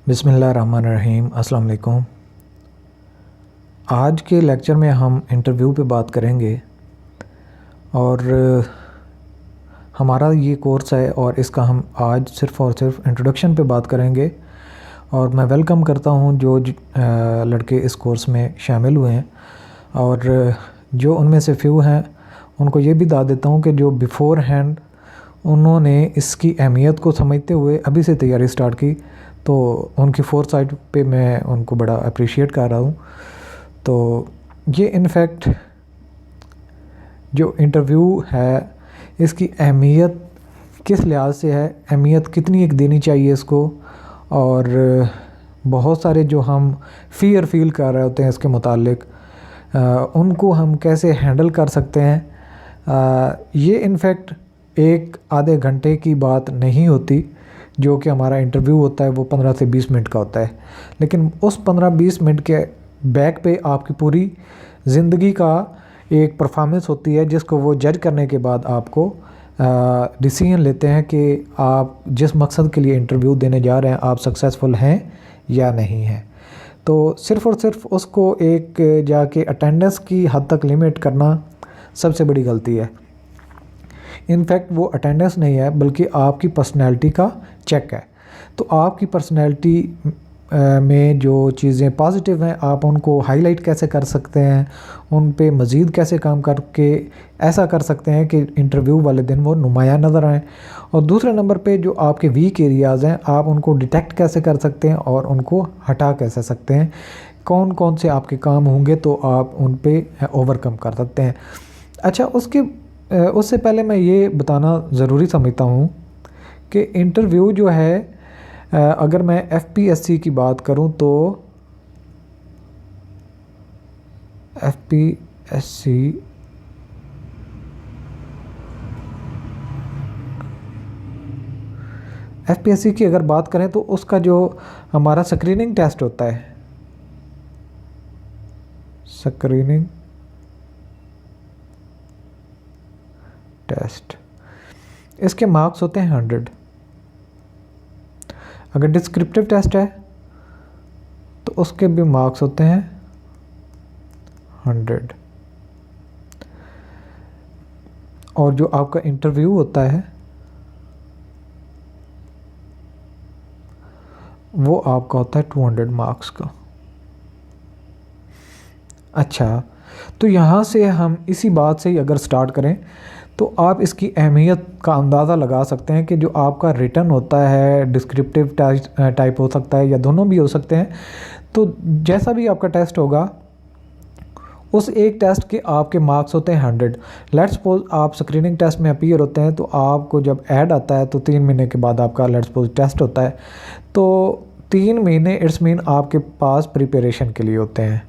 बिस्मिल्लाहिर्रहमानिर्रहीम। अस्सलाम वालेकुम। आज के लेक्चर में हम इंटरव्यू पे बात करेंगे और हमारा ये कोर्स है और इसका हम आज सिर्फ़ और सिर्फ इंट्रोडक्शन पे बात करेंगे। और मैं वेलकम करता हूँ जो लड़के इस कोर्स में शामिल हुए हैं, और जो उनमें से फ्यू हैं उनको ये भी बता देता हूँ कि जो बिफ़ोर हैंड उन्होंने इसकी अहमियत को समझते हुए अभी से तैयारी स्टार्ट की, तो उनकी फोरसाइट पे मैं उनको बड़ा अप्रिशिएट कर रहा हूँ। तो ये इनफैक्ट जो इंटरव्यू है इसकी अहमियत किस लिहाज से है, अहमियत कितनी एक देनी चाहिए इसको, और बहुत सारे जो हम फ़ियर फील कर रहे होते हैं इसके मुतालिक उनको हम कैसे हैंडल कर सकते हैं। ये इनफैक्ट एक आधे घंटे की बात नहीं होती। जो कि हमारा इंटरव्यू होता है वो 15 से 20 मिनट का होता है, लेकिन उस 15-20 मिनट के बैक पे आपकी पूरी ज़िंदगी का एक परफॉर्मेंस होती है, जिसको वो जज करने के बाद आपको डिसीजन लेते हैं कि आप जिस मकसद के लिए इंटरव्यू देने जा रहे हैं आप सक्सेसफुल हैं या नहीं हैं। तो सिर्फ़ और सिर्फ उसको एक जाके अटेंडेंस की हद तक लिमिट करना सबसे बड़ी गलती है। इनफैक्ट वो अटेंडेंस नहीं है बल्कि आपकी पर्सनैलिटी का चेक है। तो आपकी पर्सनैलिटी में जो चीज़ें पॉजिटिव हैं आप उनको हाईलाइट कैसे कर सकते हैं, उन पे मज़ीद कैसे काम करके ऐसा कर सकते हैं कि इंटरव्यू वाले दिन वो नुमायाँ नज़र आएँ। और दूसरे नंबर पे जो आपके वीक एरियाज़ हैं आप उनको डिटेक्ट कैसे कर सकते हैं और उनको हटा कैसे सकते हैं, कौन कौन से आपके काम होंगे तो आप उन पे ओवरकम कर सकते हैं। अच्छा, उससे पहले मैं ये बताना ज़रूरी समझता हूँ कि इंटरव्यू जो है अगर मैं एफपीएससी की बात करूँ तो एफपीएससी की अगर बात करें तो उसका जो हमारा स्क्रीनिंग टेस्ट होता है, स्क्रीनिंग टेस्ट, इसके मार्क्स होते हैं 100। अगर डिस्क्रिप्टिव टेस्ट है तो उसके भी मार्क्स होते हैं 100। और जो आपका इंटरव्यू होता है वो आपका होता है 200 मार्क्स का। अच्छा, तो यहाँ से हम इसी बात से ही अगर स्टार्ट करें तो आप इसकी अहमियत का अंदाज़ा लगा सकते हैं कि जो आपका रिटन होता है डिस्क्रिप्टिव टाइप हो सकता है या दोनों भी हो सकते हैं। तो जैसा भी आपका टेस्ट होगा उस एक टेस्ट के आपके मार्क्स होते हैं 100। लेट्स सपोज आप स्क्रीनिंग टेस्ट में अपीयर होते हैं तो आपको जब ऐड आता है तो 3 महीने के बाद आपका लेट्स सपोज टेस्ट होता है। तो 3 महीने इट्स मीन आपके पास प्रिपरेशन के लिए होते हैं।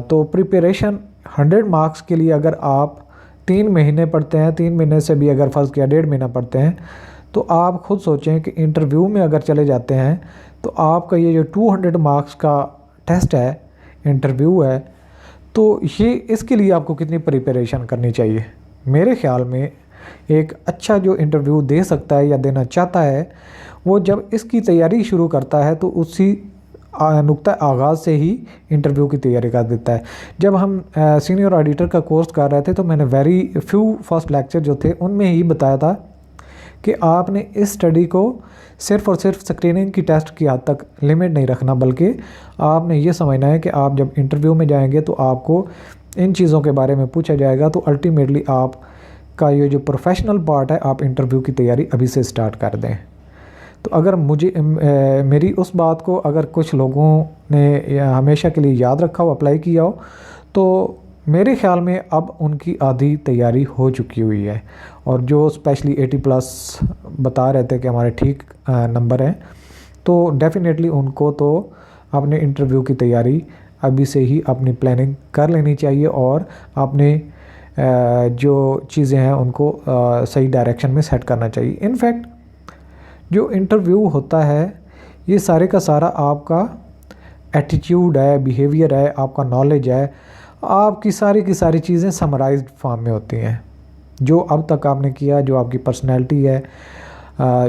तो प्रिपरेशन 100 मार्क्स के लिए अगर आप 3 महीने पढ़ते हैं, 3 महीने से भी अगर फ़र्ज़ किया 1.5 महीना पढ़ते हैं, तो आप ख़ुद सोचें कि इंटरव्यू में अगर चले जाते हैं तो आपका ये जो 200 मार्क्स का टेस्ट है, इंटरव्यू है, तो ये इसके लिए आपको कितनी प्रिपरेशन करनी चाहिए। मेरे ख़्याल में एक अच्छा जो इंटरव्यू दे सकता है या देना चाहता है वो जब इसकी तैयारी शुरू करता है तो उसी नुक्ता आगाज़ से ही इंटरव्यू की तैयारी कर देता है। जब हम सीनियर ऑडिटर का कोर्स कर रहे थे तो मैंने वेरी फ्यू फर्स्ट लेक्चर जो थे उनमें ही बताया था कि आपने इस स्टडी को सिर्फ़ और सिर्फ स्क्रीनिंग की टेस्ट की हद तक लिमिट नहीं रखना, बल्कि आपने ये समझना है कि आप जब इंटरव्यू में जाएंगे तो आपको इन चीज़ों के बारे में पूछा जाएगा। तो अल्टीमेटली आपका ये जो प्रोफेशनल पार्ट है आप इंटरव्यू की तैयारी अभी से स्टार्ट कर दें। तो अगर मेरी उस बात को अगर कुछ लोगों ने हमेशा के लिए याद रखा हो, अप्लाई किया हो, तो मेरे ख़्याल में अब उनकी आधी तैयारी हो चुकी हुई है। और जो स्पेशली 80+ बता रहे थे कि हमारे ठीक नंबर हैं, तो डेफ़िनेटली उनको तो अपने इंटरव्यू की तैयारी अभी से ही अपनी प्लानिंग कर लेनी चाहिए और अपने जो चीज़ें हैं उनको सही डायरेक्शन में सेट करना चाहिए। इनफैक्ट जो इंटरव्यू होता है ये सारे का सारा आपका एटीट्यूड है, बिहेवियर है, आपका नॉलेज है, आपकी सारी की सारी चीज़ें समराइज्ड फॉर्म में होती हैं। जो अब तक आपने किया, जो आपकी पर्सनैलिटी है,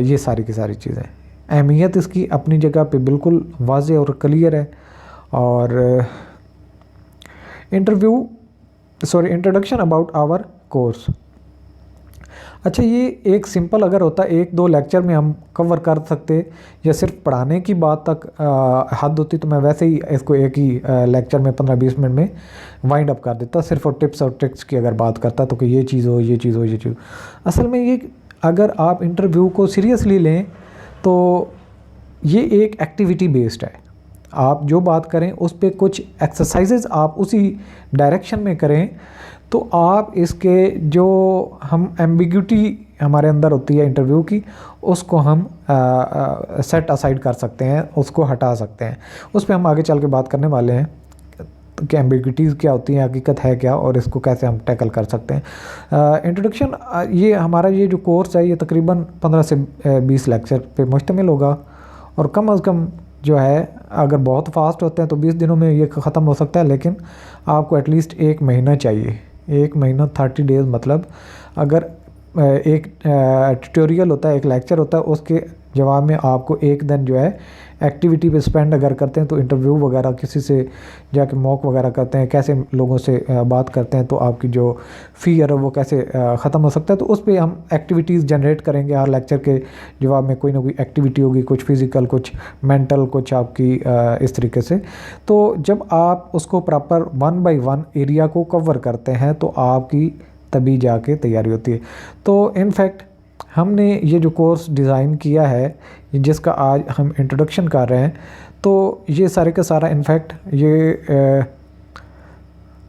ये सारी की सारी चीज़ें। अहमियत इसकी अपनी जगह पे बिल्कुल वाज़ेह और क्लियर है। और इंट्रोडक्शन अबाउट आवर कोर्स। अच्छा, ये एक सिंपल अगर होता एक दो लेक्चर में हम कवर कर सकते या सिर्फ पढ़ाने की बात तक हद होती तो मैं वैसे ही इसको एक ही लेक्चर में 15-20 मिनट में वाइंड अप कर देता, सिर्फ और टिप्स और ट्रिक्स की अगर बात करता तो कि ये चीज़ हो, ये चीज़ हो, ये चीज़। असल में ये अगर आप इंटरव्यू को सीरियसली लें तो ये एक एक्टिविटी बेस्ड है। आप जो बात करें उस पर कुछ एक्सरसाइजेज आप उसी डायरेक्शन में करें तो आप इसके जो हम एम्बिग्यूटी हमारे अंदर होती है इंटरव्यू की, उसको हम सेट असाइड कर सकते हैं, उसको हटा सकते हैं। उस पर हम आगे चल के बात करने वाले हैं कि एम्बिग्यूटीज़ क्या होती हैं, हकीकत है क्या, और इसको कैसे हम टैकल कर सकते हैं। इंट्रोडक्शन, ये हमारा ये जो कोर्स है ये तकरीबन 15 से 20 लेक्चर पे मुश्तमिल होगा, और कम अज़ कम जो है अगर बहुत फास्ट होते हैं तो 20 दिनों में ये ख़त्म हो सकता है, लेकिन आपको एटलीस्ट 1 महीना चाहिए। 1 महीना 30 डेज़, मतलब अगर एक ट्यूटोरियल होता है, एक लेक्चर होता है, उसके जवाब में आपको एक दिन जो है एक्टिविटी पे स्पेंड अगर करते हैं तो इंटरव्यू वगैरह किसी से जाके मॉक वगैरह करते हैं, कैसे लोगों से बात करते हैं तो आपकी जो फ़ियर है वो कैसे ख़त्म हो सकता है, तो उस पर हम एक्टिविटीज़ जनरेट करेंगे। हर लेक्चर के जवाब में कोई ना कोई एक्टिविटी होगी, कुछ फिज़िकल, कुछ मेंटल, कुछ आपकी इस तरीके से। तो जब आप उसको प्रॉपर 1 बाय 1 एरिया को कवर करते हैं तो आपकी तभी जाके तैयारी होती है। तो इनफैक्ट हमने ये जो कोर्स डिज़ाइन किया है, जिसका आज हम इंट्रोडक्शन कर रहे हैं, तो ये सारे का सारा इनफैक्ट ये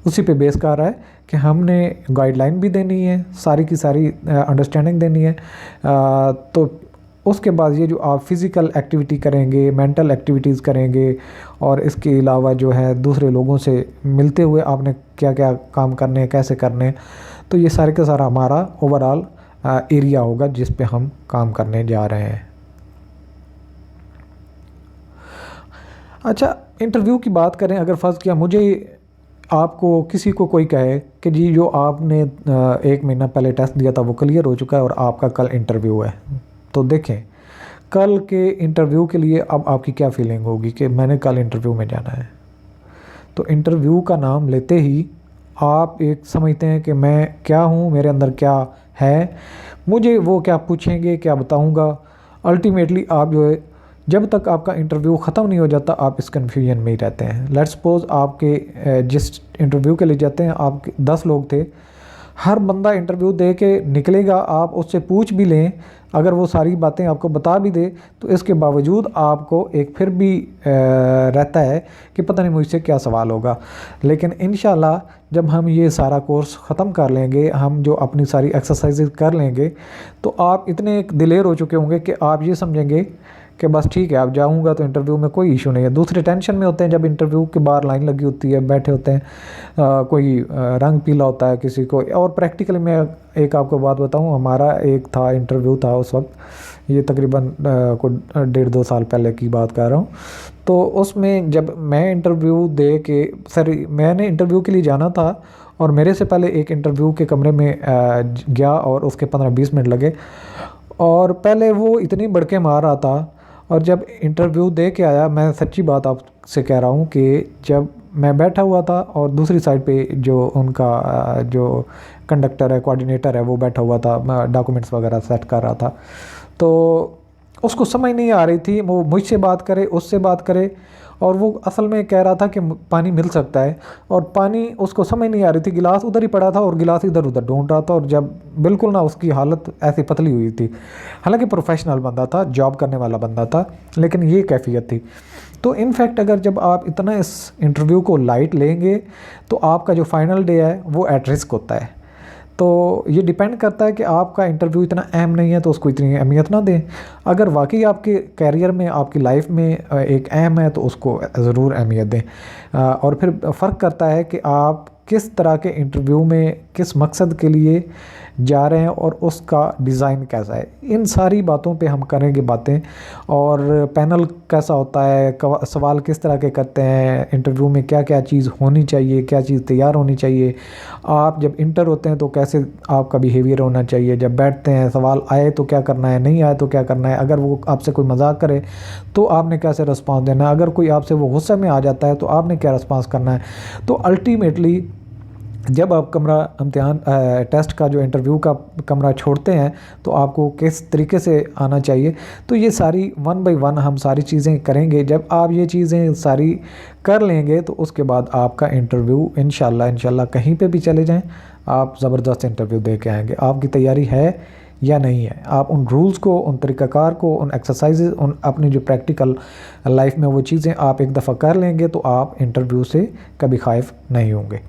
उसी पे बेस कर रहा है कि हमने गाइडलाइन भी देनी है, सारी की सारी अंडरस्टैंडिंग देनी है। तो उसके बाद ये जो आप फ़िज़िकल एक्टिविटी करेंगे, मेंटल एक्टिविटीज़ करेंगे, और इसके अलावा जो है दूसरे लोगों से मिलते हुए आपने क्या क्या काम करने हैं, कैसे करने हैं, तो ये सारे का सारा हमारा ओवरऑल एरिया होगा जिस पे हम काम करने जा रहे हैं। अच्छा, इंटरव्यू की बात करें, अगर फ़र्ज़ किया मुझे आपको किसी को कोई कहे कि जी जो आपने 1 महीना पहले टेस्ट दिया था वो क्लियर हो चुका है और आपका कल इंटरव्यू है, तो देखें कल के इंटरव्यू के लिए अब आपकी क्या फ़ीलिंग होगी कि मैंने कल इंटरव्यू में जाना है। तो इंटरव्यू का नाम लेते ही आप एक समझते हैं कि मैं क्या हूँ, मेरे अंदर क्या है, मुझे वो क्या पूछेंगे, क्या बताऊँगा। अल्टीमेटली आप जो है, जब तक आपका इंटरव्यू ख़त्म नहीं हो जाता आप इस कन्फ्यूजन में ही रहते हैं। लेट्स सपोज आपके जिस इंटरव्यू के लिए जाते हैं आप 10 लोग थे, हर बंदा इंटरव्यू दे के निकलेगा, आप उससे पूछ भी लें, अगर वो सारी बातें आपको बता भी दे, तो इसके बावजूद आपको एक फिर भी रहता है कि पता नहीं मुझसे क्या सवाल होगा। लेकिन इंशाल्लाह जब हम ये सारा कोर्स ख़त्म कर लेंगे, हम जो अपनी सारी एक्सरसाइजेज कर लेंगे, तो आप इतने दिलेर हो चुके होंगे कि आप ये समझेंगे कि बस ठीक है, अब जाऊंगा तो इंटरव्यू में कोई इशू नहीं है। दूसरे टेंशन में होते हैं जब इंटरव्यू के बाहर लाइन लगी होती है, बैठे होते हैं, कोई रंग पीला होता है किसी को। और प्रैक्टिकली मैं एक आपको बात बताऊं, हमारा एक था इंटरव्यू था उस वक्त, ये तकरीबन कुछ 1.5-2 साल पहले की बात कर रहा हूँ। तो उसमें जब मैं इंटरव्यू दे के मैंने इंटरव्यू के लिए जाना था और मेरे से पहले एक इंटरव्यू के कमरे में गया और उसके 15-20 मिनट लगे, और पहले वो इतनी बड़के मार रहा था, और जब इंटरव्यू दे के आया, मैं सच्ची बात आपसे कह रहा हूँ कि जब मैं बैठा हुआ था और दूसरी साइड पे जो उनका जो कंडक्टर है, कोऑर्डिनेटर है, वो बैठा हुआ था, डॉक्यूमेंट्स वगैरह सेट कर रहा था, तो उसको समझ नहीं आ रही थी, वो मुझसे बात करे, उससे बात करे, और वो असल में कह रहा था कि पानी मिल सकता है, और पानी उसको समझ नहीं आ रही थी। गिलास उधर ही पड़ा था और गिलास इधर उधर ढूंढ रहा था, और जब बिल्कुल ना उसकी हालत ऐसी पतली हुई थी। हालांकि प्रोफेशनल बंदा था, जॉब करने वाला बंदा था, लेकिन ये कैफियत थी। तो इनफैक्ट अगर जब आप इतना इस इंटरव्यू को लाइट लेंगे तो आपका जो फाइनल डे है वो एट रिस्क होता है। तो ये डिपेंड करता है कि आपका इंटरव्यू इतना अहम नहीं है तो उसको इतनी अहमियत ना दें। अगर वाकई आपके कैरियर में, आपकी लाइफ में एक अहम है तो उसको ज़रूर अहमियत दें। और फिर फ़र्क करता है कि आप किस तरह के इंटरव्यू में किस मकसद के लिए जा रहे हैं और उसका डिज़ाइन कैसा है, इन सारी बातों पे हम करेंगे बातें। और पैनल कैसा होता है, सवाल किस तरह के करते हैं, इंटरव्यू में क्या क्या चीज़ होनी चाहिए, क्या चीज़ तैयार होनी चाहिए, आप जब इंटर होते हैं तो कैसे आपका बिहेवियर होना चाहिए, जब बैठते हैं सवाल आए तो क्या करना है, नहीं आए तो क्या करना है, अगर वो आपसे कोई मजाक करे तो आपने कैसे रिस्पॉन्स देना है, अगर कोई आपसे वो गुस्से में आ जाता है तो आपने क्या रिस्पॉन्स करना है। तो अल्टीमेटली जब आप कमरा इम्तिहान टेस्ट का जो इंटरव्यू का कमरा छोड़ते हैं तो आपको किस तरीके से आना चाहिए, तो ये सारी 1 बाय 1 हम सारी चीज़ें करेंगे। जब आप ये चीज़ें सारी कर लेंगे तो उसके बाद आपका इंटरव्यू इंशाल्लाह कहीं पे भी चले जाएं आप ज़बरदस्त इंटरव्यू दे के आएंगे। आपकी तैयारी है या नहीं है, आप उन रूल्स को, उन तरीक़ाकार को, उन एक्सरसाइजेज, उन अपनी जो प्रैक्टिकल लाइफ में वो चीज़ें आप एक दफ़ा कर लेंगे तो आप इंटरव्यू से कभी खाइफ नहीं होंगे।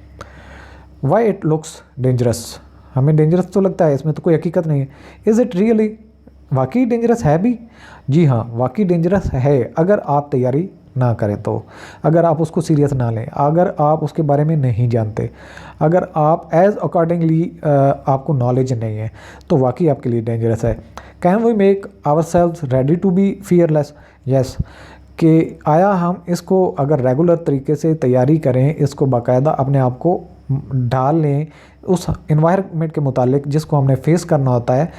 वाई इट लुक्स डेंजरस, हमें डेंजरस तो लगता है, इसमें तो कोई हकीकत नहीं है। इज़ इट रियली, वाकई डेंजरस है भी? जी हाँ, वाकई डेंजरस है अगर आप तैयारी ना करें तो, अगर आप उसको सीरियस ना लें, अगर आप उसके बारे में नहीं जानते, अगर आप एज अकॉर्डिंगली आपको नॉलेज नहीं है तो वाकई आपके लिए डेंजरस है। Can we make ourselves ready to be fearless? Yes, कि आया हम इसको अगर रेगुलर तरीके से तैयारी करें, इसको बाकायदा अपने आप को ढाल लें उस इन्वायरमेंट के मुतालिक जिसको हमने फेस करना होता है,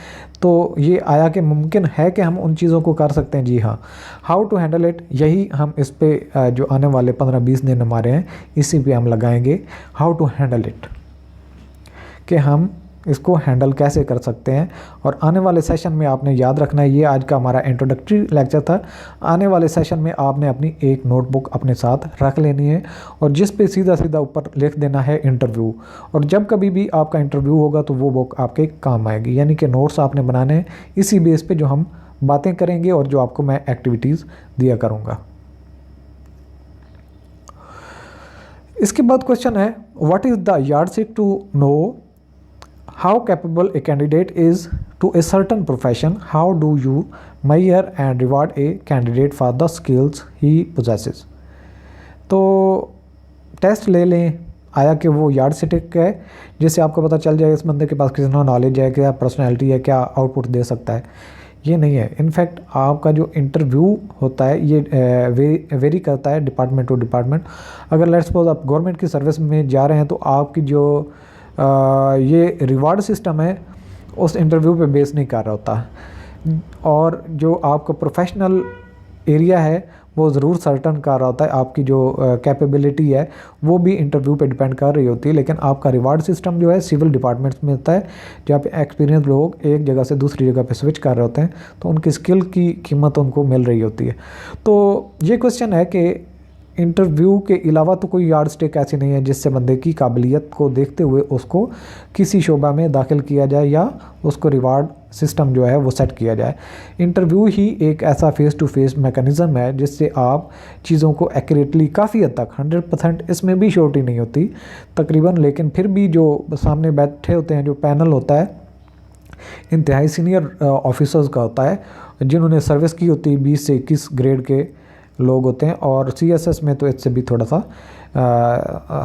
तो ये आया कि मुमकिन है कि हम उन चीज़ों को कर सकते हैं। जी हाँ, हाउ टू हैंडल इट, यही हम इस पे जो आने वाले 15-20 दिन हमारे हैं इसी पे हम लगाएंगे, हाउ टू हैंडल इट, कि हम इसको हैंडल कैसे कर सकते हैं। और आने वाले सेशन में आपने याद रखना है, ये आज का हमारा इंट्रोडक्टरी लेक्चर था, आने वाले सेशन में आपने अपनी एक नोटबुक अपने साथ रख लेनी है और जिस पे सीधा सीधा ऊपर लिख देना है इंटरव्यू, और जब कभी भी आपका इंटरव्यू होगा तो वो बुक आपके काम आएगी। यानी कि नोट्स आपने बनाने हैं इसी बेस पे जो हम बातें करेंगे और जो आपको मैं एक्टिविटीज़ दिया करूँगा। इसके बाद क्वेश्चन है, what is the yardstick to know how capable a candidate is to a certain profession? How do you measure and reward a candidate for the skills he possesses? तो टेस्ट ले लें, आया कि वो यार्ड स्टिक है जिससे आपको पता चल जाए इस बंदे के पास कितना नॉलेज है, क्या पर्सनैलिटी है, क्या आउटपुट दे सकता है। ये नहीं है। इनफैक्ट आपका जो इंटरव्यू होता है ये वेरी करता है डिपार्टमेंट टू डिपार्टमेंट। अगर लेट्स सपोज आप गवर्नमेंट की सर्विस में जा रहे हैं तो आपकी जो ये रिवार्ड सिस्टम है उस इंटरव्यू पे बेस नहीं कर रहा होता, और जो आपका प्रोफेशनल एरिया है वो ज़रूर सर्टन कर रहा होता है, आपकी जो कैपेबिलिटी है वो भी इंटरव्यू पे डिपेंड कर रही होती है। लेकिन आपका रिवार्ड सिस्टम जो है सिविल डिपार्टमेंट्स में होता है, जहाँ पे एक्सपीरियंस लोग एक जगह से दूसरी जगह पे स्विच कर रहे होते हैं तो उनकी स्किल की कीमत उनको मिल रही होती है। तो ये क्वेश्चन है कि इंटरव्यू के अलावा तो कोई यार्ड स्टिक ऐसी नहीं है जिससे बंदे की काबिलियत को देखते हुए उसको किसी शोबा में दाखिल किया जाए या उसको रिवार्ड सिस्टम जो है वो सेट किया जाए। इंटरव्यू ही एक ऐसा फेस टू फेस मैकेनिज़्म है जिससे आप चीज़ों को एक्यूरेटली काफ़ी हद तक 100% इसमें भी श्योरिटी नहीं होती तकरीबन, लेकिन फिर भी जो सामने बैठे होते हैं, जो पैनल होता है इंतहाई सीनियर ऑफिसर्स का होता है जिन्होंने सर्विस की होती है, 20 से 21 ग्रेड के लोग होते हैं, और CSS में तो इससे भी थोड़ा सा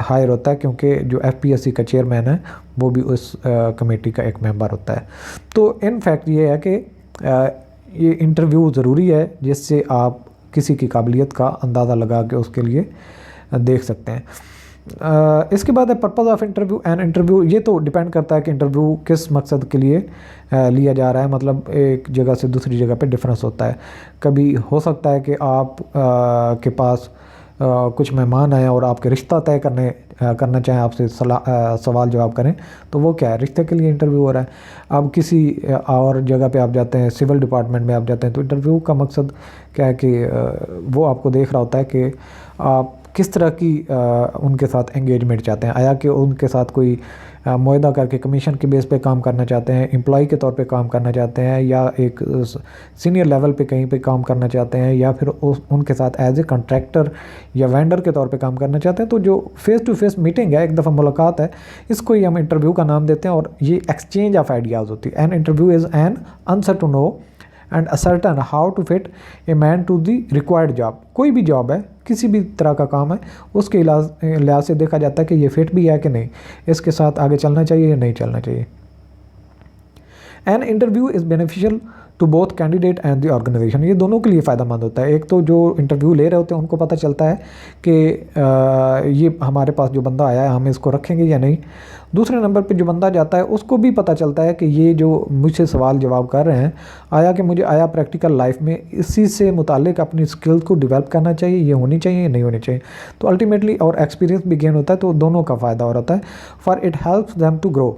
हायर होता है क्योंकि जो FPSC का चेयरमैन है वो भी उस कमेटी का एक मेंबर होता है। तो इन फैक्ट ये है कि ये इंटरव्यू ज़रूरी है जिससे आप किसी की काबिलियत का अंदाज़ा लगा के उसके लिए देख सकते हैं। इसके बाद है purpose of interview and interview. ये तो डिपेंड करता है कि इंटरव्यू किस मकसद के लिए लिया जा रहा है, मतलब एक जगह से दूसरी जगह पे डिफरेंस होता है। कभी हो सकता है कि आप के पास कुछ मेहमान आए और आपके रिश्ता तय करना चाहें, आपसे सवाल जवाब करें, तो वो क्या है, रिश्ते के लिए इंटरव्यू हो रहा है। अब किसी और जगह पे आप जाते हैं, सिविल डिपार्टमेंट में आप जाते हैं, तो इंटरव्यू का मकसद क्या है कि वो आपको देख रहा होता है कि आप किस तरह की उनके साथ एंगेजमेंट चाहते हैं। आया कि उनके साथ कोई मुआहदा करके कमीशन के बेस पे काम करना चाहते हैं, एम्प्लॉय के तौर पे काम करना चाहते हैं, या एक सीनियर लेवल पे कहीं पे काम करना चाहते हैं, या फिर उनके साथ एज ए कॉन्ट्रैक्टर या वेंडर के तौर पे काम करना चाहते हैं। तो जो फेस टू फेस मीटिंग है, एक दफ़ा मुलाकात है, इसको ही हम इंटरव्यू का नाम देते हैं, और ये एक्सचेंज ऑफ आइडियाज़ होती है। An interview is an answer to know and ascertain how to fit a man to the required job. कोई भी जॉब है, किसी भी तरह का काम है, उसके लिहाज से देखा जाता है कि ये फिट भी है कि नहीं, इसके साथ आगे चलना चाहिए या नहीं चलना चाहिए। An interview is beneficial to both candidate and the organisation. ये दोनों के लिए फ़ायदेमंद होता है। एक तो जो इंटरव्यू ले रहे होते हैं उनको पता चलता है कि ये हमारे पास जो बंदा आया है हम इसको रखेंगे या नहीं। दूसरे नंबर पे जो बंदा जाता है उसको भी पता चलता है कि ये जो मुझसे सवाल जवाब कर रहे हैं मुझे प्रैक्टिकल लाइफ में इसी से मुतालिक अपनी स्किल्स को डेवलप करना चाहिए, ये होनी चाहिए या नहीं होनी चाहिए। तो अल्टीमेटली और एक्सपीरियंस भी गेन होता है, तो दोनों का फ़ायदा हो रहा है। For it helps them to grow.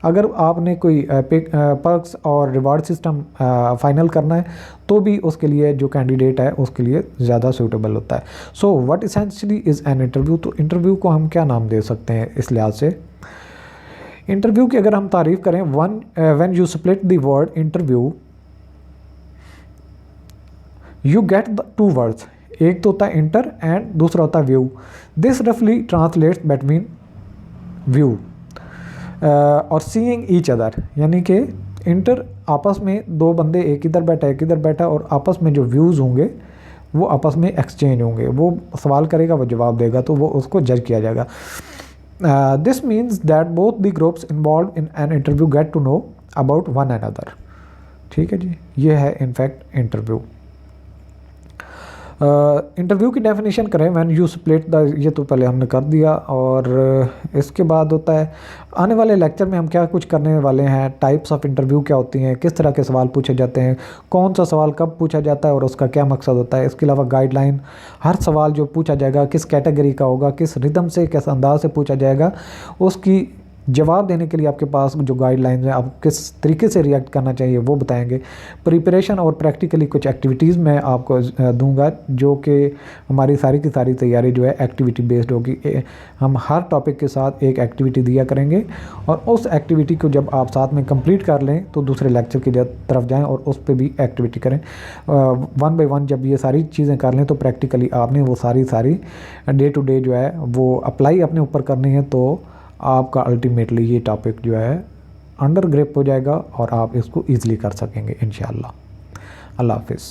अगर आपने कोई पर्क्स और रिवार्ड सिस्टम फाइनल करना है तो भी उसके लिए जो कैंडिडेट है उसके लिए ज़्यादा सूटेबल होता है। So what essentially is an interview. तो इंटरव्यू को हम क्या नाम दे सकते हैं इस लिहाज से। इंटरव्यू की अगर हम तारीफ़ करें, when you split the word interview you get the two words. एक तो होता है इंटर एंड दूसरा होता है व्यू। दिस रफली ट्रांसलेट्स बिटवीन व्यू और सीइंग ईच अदर, यानी कि इंटर आपस में दो बंदे एक इधर बैठा और आपस में जो व्यूज़ होंगे वो आपस में एक्सचेंज होंगे। वो सवाल करेगा, वो जवाब देगा, तो वो उसको जज किया जाएगा। This means that both the groups involve in an interview get to know about one another. ठीक है जी, ये है इनफैक्ट इंटरव्यू। इंटरव्यू की डेफिनेशन करें, व्हेन यू स्प्लिट द, ये तो पहले हमने कर दिया। और इसके बाद होता है आने वाले लेक्चर में हम क्या कुछ करने वाले हैं, टाइप्स ऑफ इंटरव्यू क्या होती हैं, किस तरह के सवाल पूछे जाते हैं, कौन सा सवाल कब पूछा जाता है और उसका क्या मकसद होता है। इसके अलावा गाइडलाइन, हर सवाल जो पूछा जाएगा किस कैटेगरी का होगा, किस रिदम से, किस अंदाज से पूछा जाएगा, उसकी जवाब देने के लिए आपके पास जो गाइडलाइंस हैं, आप किस तरीके से रिएक्ट करना चाहिए वो बताएंगे। प्रिपरेशन और प्रैक्टिकली कुछ एक्टिविटीज़ मैं आपको दूंगा, जो कि हमारी सारी की सारी तैयारी जो है एक्टिविटी बेस्ड होगी। हम हर टॉपिक के साथ एक एक्टिविटी दिया करेंगे और उस एक्टिविटी को जब आप साथ में कंप्लीट कर लें तो दूसरे लेक्चर की तरफ जाएँ और उस पर भी एक्टिविटी करें। वन बाय वन जब ये सारी चीज़ें कर लें तो प्रैक्टिकली आपने वो सारी डे टू डे जो है वो अप्लाई अपने ऊपर करनी है, तो आपका अल्टीमेटली ये टॉपिक जो है अंडर ग्रिप हो जाएगा और आप इसको ईज़िली कर सकेंगे इंशाअल्लाह। अल्लाह हाफिज़।